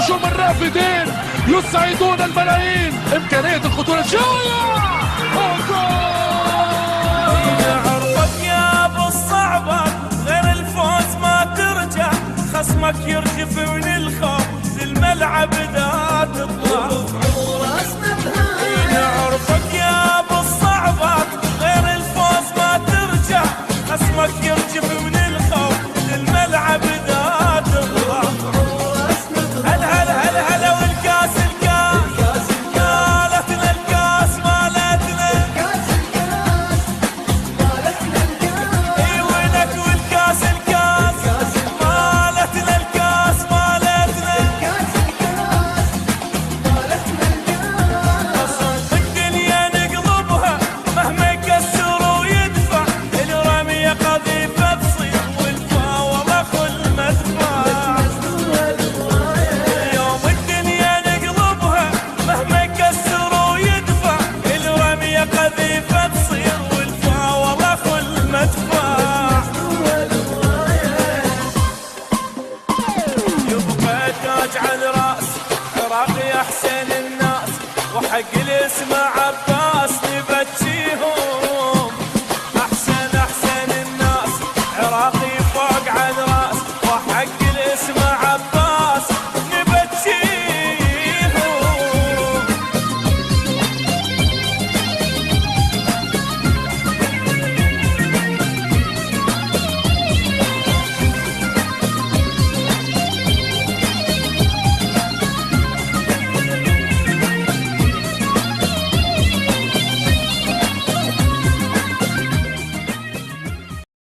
نجوم الرافدين يسعدون الملايين. إمكانية الخطورة جاية. عرفك يا ابو الصعبة غير الفوز ما ترجع، خصمك يرجف من الخوف الملعب ذا تطلع. عرفك يا ابو الصعبة غير الفوز ما ترجع، خصمك يرجف من الخوف الملعب ذا تطلع. هلا هلا هلا هلا والكاس الكاس مالتنا الكاس مالتنا. اي وينك والكاس الكاس مالتنا الكاس مالتنا. الدنيا نقلبها مهما يكسر ويدفع، الرمية قذيفة تصير والفاولة خل مدفع. يوم الدنيا نقلبها مهما يكسر ويدفع، الرمية قذيفة تصير والفاولة خل مدفع. يبقى تاج على راس عراقي احسن الناس، وحق الاسم عباس نبجيهم. احسن الناس عراقي فوق على راس، وحق الاسم عباس